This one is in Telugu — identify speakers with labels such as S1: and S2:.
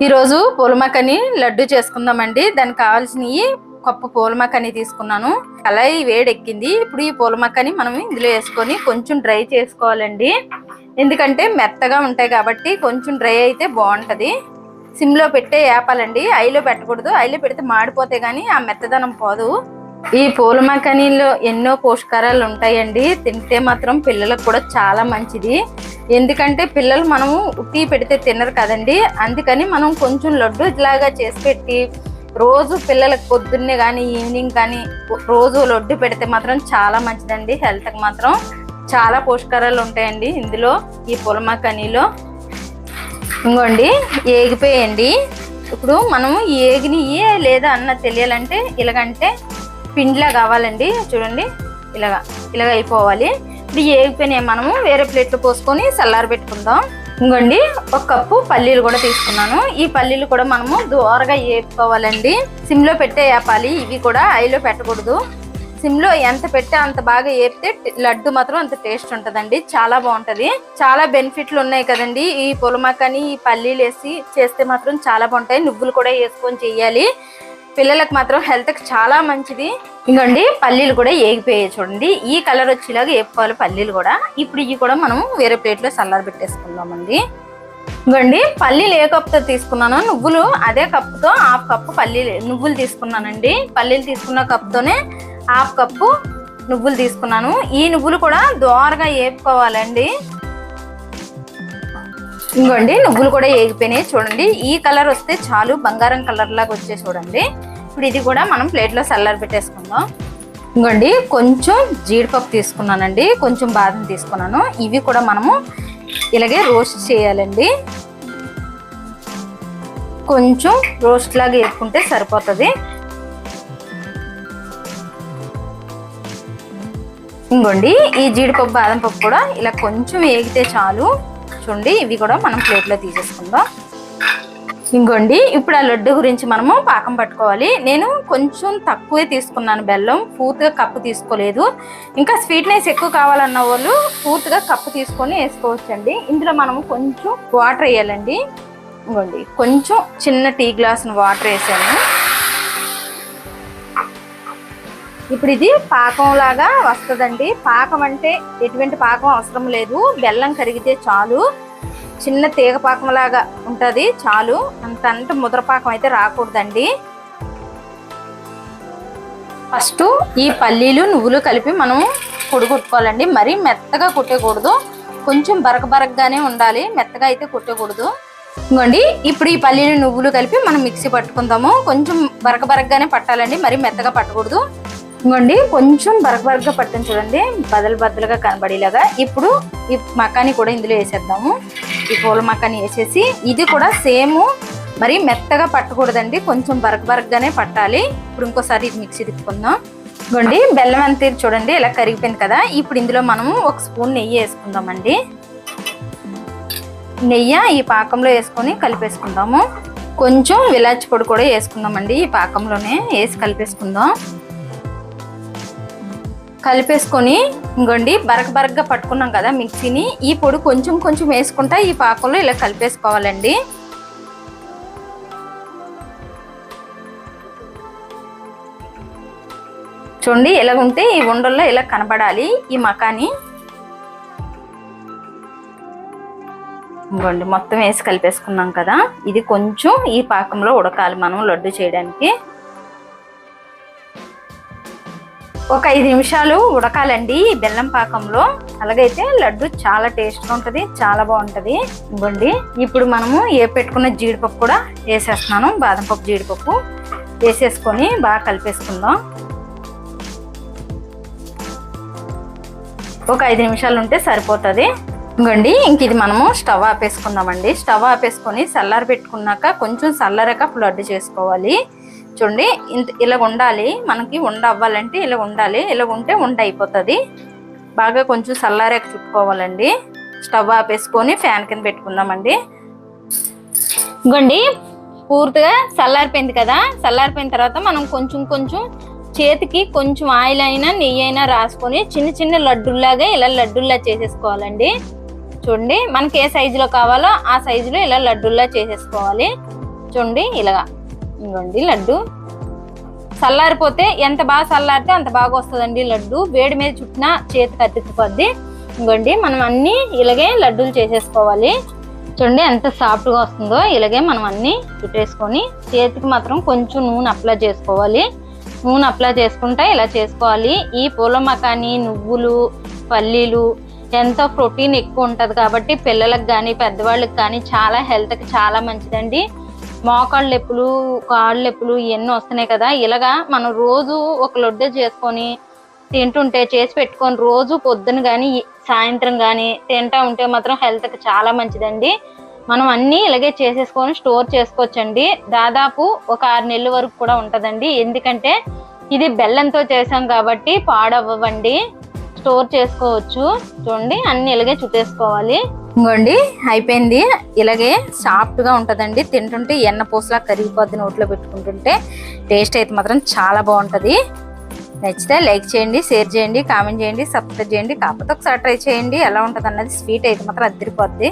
S1: ఈ రోజు పూలమాకని లడ్డు చేసుకుందామండి. దానికి కావాల్సినవి కప్పు పూలమాకని తీసుకున్నాను. కళాయి వేడెక్కింది. ఇప్పుడు ఈ పూలమాకని మనం ఇందులో వేసుకొని కొంచెం డ్రై చేసుకోవాలండి. ఎందుకంటే మెత్తగా ఉంటాయి కాబట్టి కొంచెం డ్రై అయితే బాగుంటది. సిమ్ లో పెట్టే వేపాలండి, ఐలో పెట్టకూడదు. ఐలో పెడితే మాడిపోతే గానీ ఆ మెత్తదనం పోదు. ఈ పూలమాకనీలో ఎన్నో పోషకాలు ఉంటాయండి. తింటే మాత్రం పిల్లలకు కూడా చాలా మంచిది. ఎందుకంటే పిల్లలు మనము ఉట్టి పెడితే తినరు కదండి. అందుకని మనం కొంచెం లడ్డు ఇలాగా చేసి పెట్టి రోజు పిల్లలకు పొద్దున్నే కానీ ఈవినింగ్ కానీ రోజు లడ్డు పెడితే మాత్రం చాలా మంచిదండి. హెల్త్కి మాత్రం చాలా పోషకాలు ఉంటాయండి ఇందులో, ఈ పూలమాకనీలో. ఇంకోండి ఏగిపోయండి. ఇప్పుడు మనము ఏగినియే లేదా అన్న తెలియాలంటే ఇలాగంటే పిండిలా కావాలండి. చూడండి ఇలాగ అయిపోవాలి. ఇప్పుడు ఏగిపోయినాయి మనము వేరే ప్లేట్లో పోసుకొని చల్లారి పెట్టుకుందాం. ఇంకోండి ఒక కప్పు పల్లీలు కూడా తీసుకున్నాను. ఈ పల్లీలు కూడా మనము దూరగా వేపుకోవాలండి. సిమ్ లో పెట్టే వేపాలి. ఇవి కూడా ఐలో పెట్టకూడదు. సిమ్ లో ఎంత పెట్టే అంత బాగా వేపితే లడ్డు మాత్రం అంత టేస్ట్ ఉంటదండి. చాలా బాగుంటది. చాలా బెనిఫిట్లు ఉన్నాయి కదండి ఈ పూలమాకని. ఈ పల్లీలు వేసి చేస్తే మాత్రం చాలా బాగుంటాయి. నువ్వులు కూడా వేసుకొని చెయ్యాలి. పిల్లలకు మాత్రం హెల్త్ కి చాలా మంచిది. ఇంకోండి పల్లీలు కూడా ఏగిపోయాయి చూడండి. ఈ కలర్ వచ్చేలాగా వేపుకోవాలి పల్లీలు కూడా. ఇప్పుడు ఇవి కూడా మనం వేరే ప్లేట్ లో చల్లారి పెట్టేసుకుందామండి. ఇంకోండి పల్లీలు ఏ కప్పుతో తీసుకున్నానో నువ్వులు అదే కప్పుతో హాఫ్ కప్పు నువ్వులు తీసుకున్నానండి. పల్లీలు తీసుకున్న కప్పుతోనే హాఫ్ కప్పు నువ్వులు తీసుకున్నాను. ఈ నువ్వులు కూడా దోరగా వేపుకోవాలండి. ఇంకోండి నువ్వులు కూడా ఏగిపోయినాయి చూడండి. ఈ కలర్ వస్తే చాలు, బంగారం కలర్ లాగా వచ్చే చూడండి. ఇప్పుడు ఇది కూడా మనం ప్లేట్లో చల్లారి పెట్టేసుకుందాం. ఇంకోండి కొంచెం జీడిపప్పు తీసుకున్నానండి, కొంచెం బాదం తీసుకున్నాను. ఇవి కూడా మనము ఇలాగే రోస్ట్ చేయాలండి. కొంచెం రోస్ట్ లాగా వేసుకుంటే సరిపోతుంది. ఇంకోండి ఈ జీడిపప్పు బాదం పప్పు కూడా ఇలా కొంచెం వేగితే చాలు. చూడండి ఇవి కూడా మనం ప్లేట్లో తీసేసుకుందాం. ఇంకోండి ఇప్పుడు ఆ లడ్డు గురించి మనము పాకం పట్టుకోవాలి. నేను కొంచెం తక్కువే తీసుకున్నాను బెల్లం, పూర్తిగా కప్పు తీసుకోలేదు. ఇంకా స్వీట్నెస్ ఎక్కువ కావాలన్న వాళ్ళు పూర్తిగా కప్పు తీసుకొని వేసుకోవచ్చండి. ఇందులో మనము కొంచెం వాటర్ వేయాలండి. ఇంకోండి కొంచెం చిన్న టీ గ్లాసును వాటర్ వేసాను. ఇప్పుడు ఇది పాకం లాగా వస్తుందండి. పాకం అంటే ఎటువంటి పాకం అవసరం లేదు, బెల్లం కరిగితే చాలు. చిన్న తీగ పాకం లాగా ఉంటది చాలు. అంత ముద్ర పాకం అయితే రాకూడదండి. ఫస్ట్ ఈ పల్లీలు నువ్వులు కలిపి మనం కొట్టుకోవాలండి. మరీ మెత్తగా కొట్టకూడదు, కొంచెం బరకగానే ఉండాలి. మెత్తగా అయితే కొట్టకూడదు. ఇంకోండి ఇప్పుడు ఈ పల్లీలు నువ్వులు కలిపి మనం మిక్సీ పట్టుకుందాము. కొంచెం బరకగానే పట్టాలండి, మరీ మెత్తగా పట్టకూడదు. ఇంకోండి కొంచెం బరకగా పట్టని చూడండి, బద్దలుగా కనబడేలాగా. ఇప్పుడు ఈ మకాని కూడా ఇందులో వేసేద్దాము. ఈ పూల మకాని వేసేసి ఇది కూడా సేమ్ మరి మెత్తగా పట్టకూడదండి, కొంచెం బరకగానే పట్టాలి. ఇప్పుడు ఇంకోసారి ఇది మిక్సీ తిప్పుకుందాం. ఇంకోండి బెల్లం అంతా చూడండి ఇలా కరిగిపోయింది కదా. ఇప్పుడు ఇందులో మనము ఒక స్పూన్ నెయ్యి వేసుకుందామండి. నెయ్యి ఈ పాకంలో వేసుకొని కలిపేసుకుందాము. కొంచెం ఇలాచి పొడి కూడా వేసుకుందామండి. ఈ పాకంలోనే వేసి కలిపేసుకుందాం. కలిపేసుకొని ఇంకోండి బరకగా పట్టుకున్నాం కదా మిక్సీని, ఈ పొడి కొంచెం వేసుకుంటా ఈ పాకంలో ఇలా కలిపేసుకోవాలండి. చూడండి ఇలా ఉంటే ఈ ఉండల్లో ఇలా కనబడాలి ఈ మకాని. ఇంకోండి మొత్తం వేసి కలిపేసుకున్నాం కదా. ఇది కొంచెం ఈ పాకంలో ఉడకాలి మనం లడ్డు చేయడానికి. ఒక 5 నిమిషాలు ఉడకాలండి ఈ బెల్లం పాకంలో. అలాగైతే లడ్డు చాలా టేస్ట్గా ఉంటుంది, చాలా బాగుంటుంది. ఇంకోండి ఇప్పుడు మనము పెట్టుకున్న జీడిపప్పు కూడా వేసేస్తున్నాను. బాదం పప్పు జీడిపప్పు వేసేసుకొని బాగా కలిపేసుకుందాం. ఒక 5 నిమిషాలు ఉంటే సరిపోతుంది. ఇంకోండి ఇంక ఇది మనము స్టవ్ ఆపేసుకుందామండి. స్టవ్ ఆపేసుకొని చల్లారి పెట్టుకున్నాక కొంచెం చల్లారాక లడ్డు చేసుకోవాలి. చూడండి ఇలా ఉండాలి. మనకి ఉండ అవ్వాలంటే ఇలా ఉండాలి. ఇలా ఉంటే ఉండ అయిపోతుంది. బాగా కొంచెం చల్లారాక చుట్టుకోవాలండి. స్టవ్ ఆపేసుకొని ఫ్యాన్ కింద పెట్టుకుందామండి. ఇంకోండి పూర్తిగా చల్లారిపోయింది కదా. చల్లారిపోయిన తర్వాత మనం కొంచెం చేతికి కొంచెం ఆయిల్ అయినా నెయ్యి అయినా రాసుకొని చిన్న లడ్డుల్లాగా ఇలా లడ్డుల్లా చేసేసుకోవాలండి. చూడండి మనకి ఏ సైజులో కావాలో ఆ సైజులో ఇలా లడ్డుల్లా చేసేసుకోవాలి. చూడండి ఇలాగా. ఇంకోండి లడ్డు చల్లారిపోతే ఎంత బాగా చల్లారితే అంత బాగా వస్తుందండి లడ్డు. వేడి మీద చుట్టినా చేతికి అతికిపోద్ది. ఇంకోండి మనం అన్ని ఇలాగే లడ్డూలు చేసేసుకోవాలి. చూడండి ఎంత సాఫ్ట్ గా వస్తుందో. ఇలాగే మనం అన్ని చుట్టేసుకొని చేతికి మాత్రం కొంచెం నూనె అప్లై చేసుకోవాలి. నూనె అప్లై చేసుకుంటే ఇలా చేసుకోవాలి. ఈ పూల మకాని, నువ్వులు, పల్లీలు ఎంతో ప్రోటీన్ ఎక్కువ ఉంటది కాబట్టి పిల్లలకు కానీ పెద్దవాళ్ళకి కానీ చాలా హెల్త్ కి చాలా మంచిదండి. మోకాళ్ళ నొప్పులు, కాళ్ళ నొప్పులు ఇవన్నీ వస్తున్నాయి కదా. ఇలాగా మనం రోజు ఒక లడ్డు చేసుకొని తింటుంటే, చేసి పెట్టుకొని రోజు పొద్దున కానీ సాయంత్రం కానీ తింటా ఉంటే మాత్రం హెల్త్ కి చాలా మంచిదండి. మనం అన్ని ఇలాగే చేసేసుకొని స్టోర్ చేసుకోవచ్చండి. దాదాపు ఒక 6 నెలల వరకు కూడా ఉంటదండి. ఎందుకంటే ఇది బెల్లంతో చేసాం కాబట్టి పాడవ్వండి, స్టోర్ చేసుకోవచ్చు. చూడండి అన్ని ఇలాగే చుట్టేసుకోవాలి. ఇంకోండి అయిపోయింది. ఇలాగే సాఫ్ట్ గా ఉంటదండి. తింటుంటే ఎన్న పూసలా కరిగిపోద్ది నోట్లో పెట్టుకుంటుంటే. టేస్ట్ అయితే మాత్రం చాలా బాగుంటది. నచ్చితే లైక్ చేయండి, షేర్ చేయండి, కామెంట్ చేయండి, సబ్స్క్రైబ్ చేయండి. కాకపోతే ఒకసారి ట్రై చేయండి ఎలా ఉంటది అన్నది. స్వీట్ అయితే మాత్రం అదిరిపోద్ది.